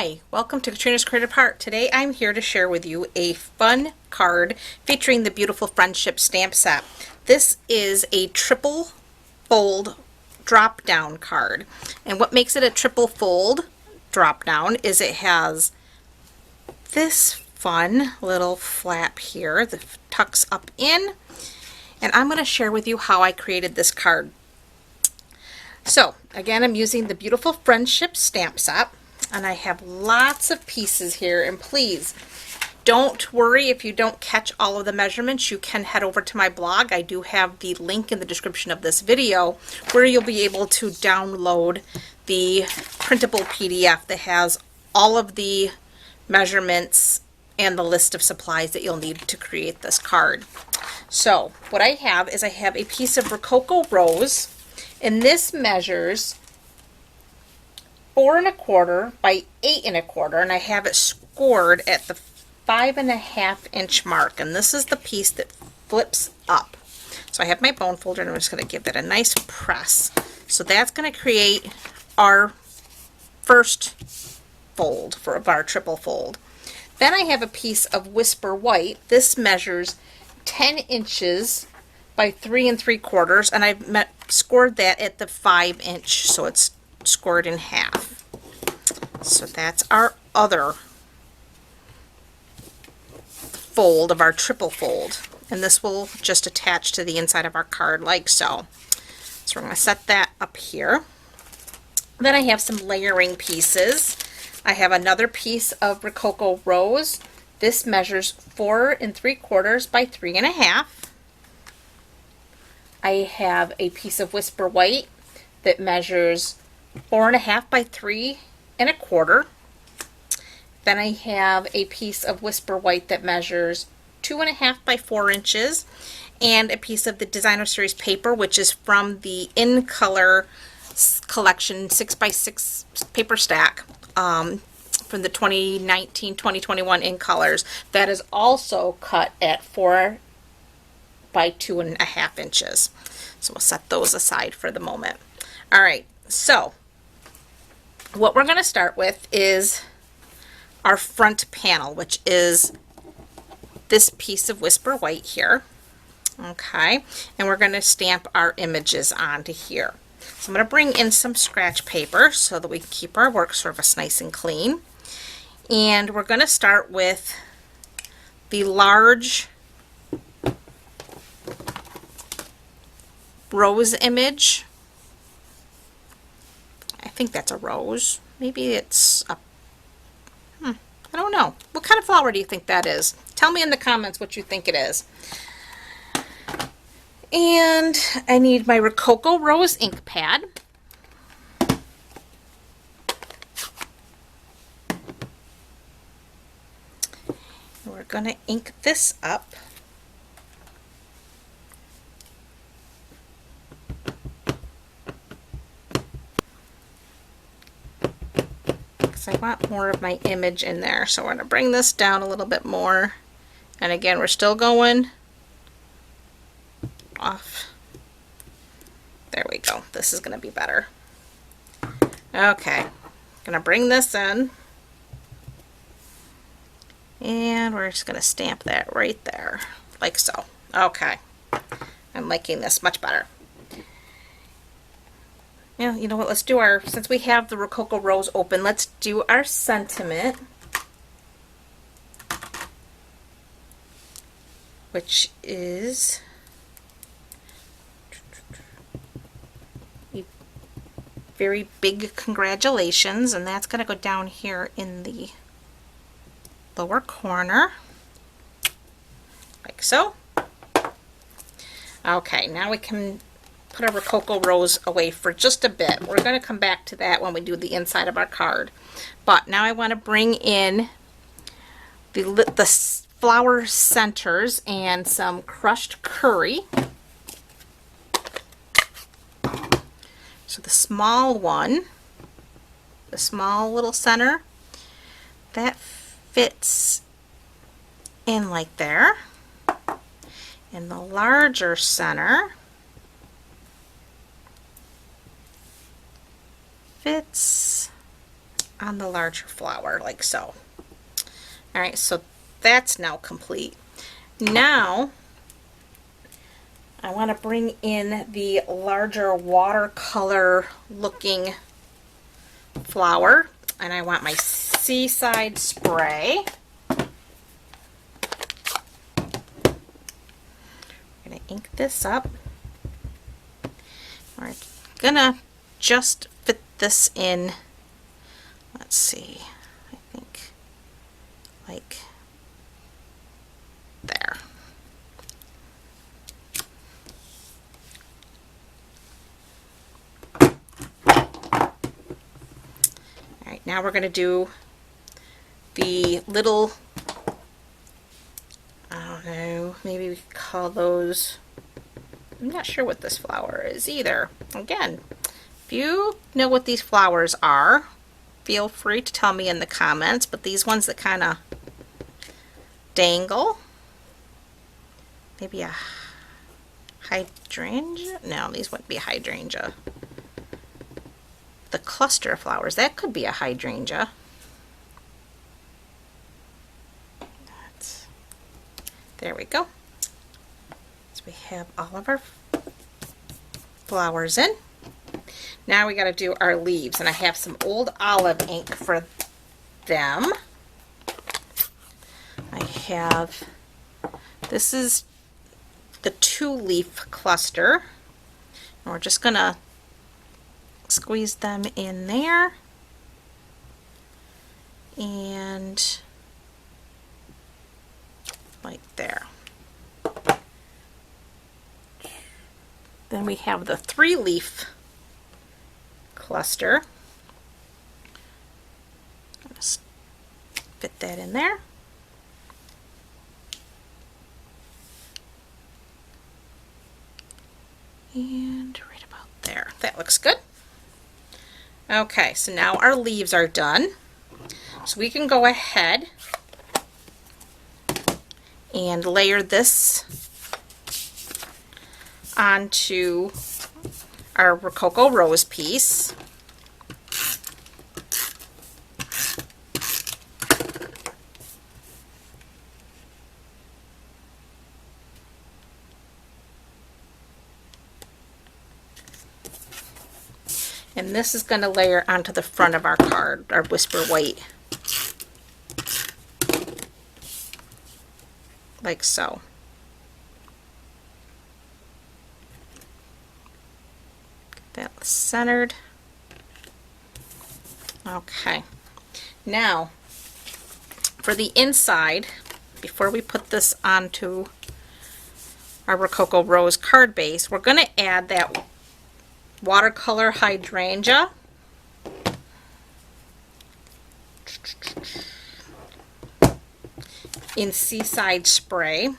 Hi, welcome to Katrina's Creative Heart. Today I'm here to share with you a fun card featuring the beautiful friendship stamp set. This is a triple fold drop down card. And what makes it a triple fold drop down is it has this fun little flap here that tucks up in. And I'm going to share with you how I created this card. So again, I'm using the beautiful friendship stamp set. And I have lots of pieces here, and please don't worry if you don't catch all of the measurements. You can head over to my blog. I do have the link in the description of this video where you'll be able to download the printable PDF that has all of the measurements and the list of supplies that you'll need to create this card. So what I have is I have a piece of Rococo Rose, and this measures 4 1/4 by 8 1/4, and I have it scored at the 5.5 inch mark, and this is the piece that flips up. So I have my bone folder, and I'm just going to give it a nice press. So that's going to create our first fold of our triple fold. Then I have a piece of Whisper White. This measures 10 inches by 3 3/4, and I've scored that at the 5 inch, so it's scored in half. So that's our other fold of our triple fold, and this will just attach to the inside of our card like so. So we're going to set that up here. Then I have some layering pieces. I have another piece of Rococo Rose. This measures 4 3/4 by 3 1/2. I have a piece of Whisper White that measures 4 1/2 by 3 1/4. Then I have a piece of Whisper White that measures 2 1/2 by 4 inches, and a piece of the Designer Series paper, which is from the In Color collection 6x6 paper stack from the 2019-2021 In Colors. That is also cut at 4 by 2 1/2 inches. So we'll set those aside for the moment. All right, so what we're going to start with is our front panel, which is this piece of Whisper White here. Okay, and we're going to stamp our images onto here. So I'm going to bring in some scratch paper so that we can keep our work surface nice and clean. And we're going to start with the large rose image. I think that's a rose. Maybe it's a, I don't know. What kind of flower do you think that is? Tell me in the comments what you think it is. And I need my Rococo Rose ink pad. We're going to ink this up. I want more of my image in there, so we're going to bring this down a little bit more, and again we're still going off. There we go. This is going to be better. Okay, going to bring this in, and we're just going to stamp that right there like so. Okay, I'm liking this much better. Yeah, you know what, let's do our, since we have the Rococo Rose open, let's do our sentiment, which is a very big congratulations, and that's going to go down here in the lower corner, like so. Okay, now we can put our Rococo Rose away for just a bit. We're going to come back to that when we do the inside of our card. But now I want to bring in the flower centers and some crushed curry. So the small one, the small little center, that fits in like there. And the larger center fits on the larger flower, like so. All right, so that's now complete. Now I want to bring in the larger watercolor looking flower, and I want my Seaside spray. I'm going to ink this up. We're gonna just fit this in, let's see, I think like there. Alright, now we're gonna do the little, I don't know, maybe we could call those, I'm not sure what this flower is either. Again, if you know what these flowers are, feel free to tell me in the comments, but these ones that kind of dangle, maybe a hydrangea? No, these wouldn't be a hydrangea. The cluster of flowers, that could be a hydrangea. There we go. So we have all of our flowers in. Now we got to do our leaves, and I have some old olive ink for them. I have, this is the 2-leaf cluster, and we're just gonna squeeze them in there, and like there. Then we have the 3-leaf cluster. Just fit that in there. And right about there. That looks good. Okay, so now our leaves are done. So we can go ahead and layer this onto our Rococo Rose piece. And this is going to layer onto the front of our card, our Whisper White, like so. Get that centered. Okay. Now, for the inside, before we put this onto our Rococo Rose card base, we're going to add that watercolor hydrangea. In Seaside spray.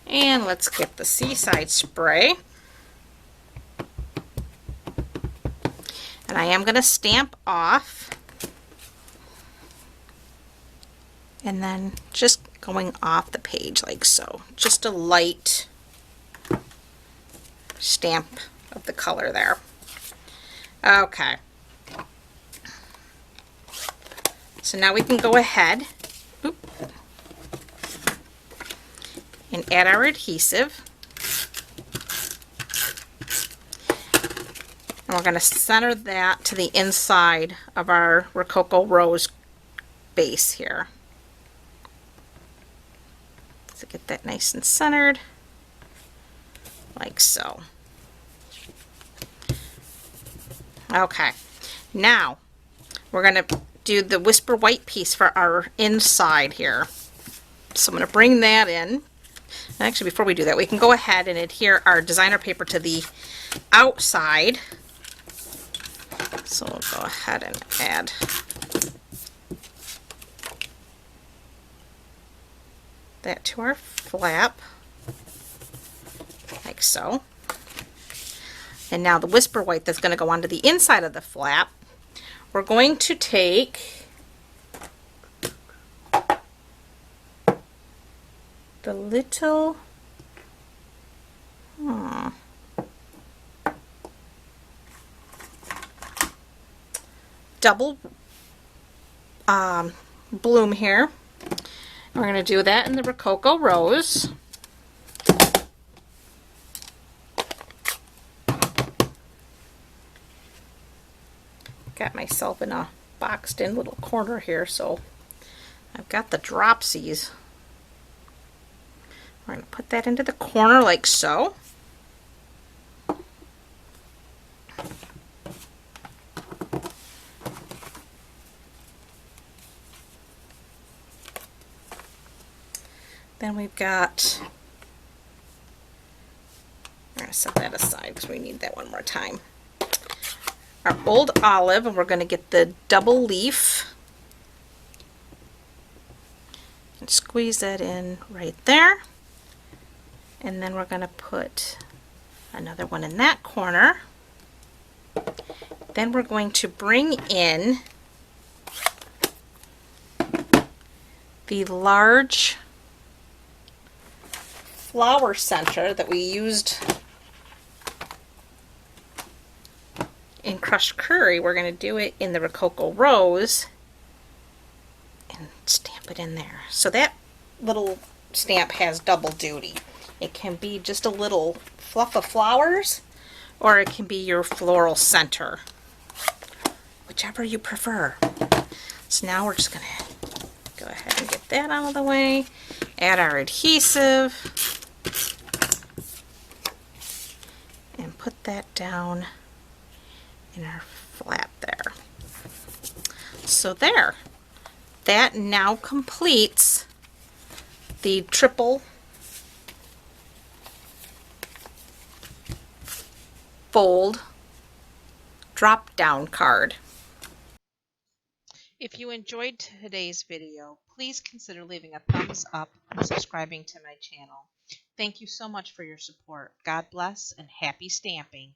And let's get the Seaside spray. And I am going to stamp off. And then just going off the page like so. Just a light stamp of the color there. Okay. So now we can go ahead and add our adhesive. And we're going to center that to the inside of our Rococo Rose base here. So get that nice and centered, like so. Okay, now we're going to do the Whisper White piece for our inside here. So I'm going to bring that in. Actually, before we do that, we can go ahead and adhere our designer paper to the outside. So we'll go ahead and add that to our flap, like so. And now the Whisper White that's going to go onto the inside of the flap, we're going to take the little, double bloom here. We're going to do that in the Rococo Rose. Got myself in a boxed in little corner here, so I've got the dropsies. We're going to put that into the corner like so. Then we've got, I'm going to set that aside because we need that one more time. Our old olive, and we're going to get the double leaf and squeeze that in right there. And then we're going to put another one in that corner. Then we're going to bring in the large flower center that we used in crushed curry. We're going to do it in the Rococo Rose and stamp it in there. So that little stamp has double duty. It can be just a little fluff of flowers, or it can be your floral center, whichever you prefer. So now we're just going to go ahead and get that out of the way, add our adhesive, and put that down in our flap there. So there, that now completes the triple fold drop down card. If you enjoyed today's video, please consider leaving a thumbs up and subscribing to my channel. Thank you so much for your support. God bless and happy stamping.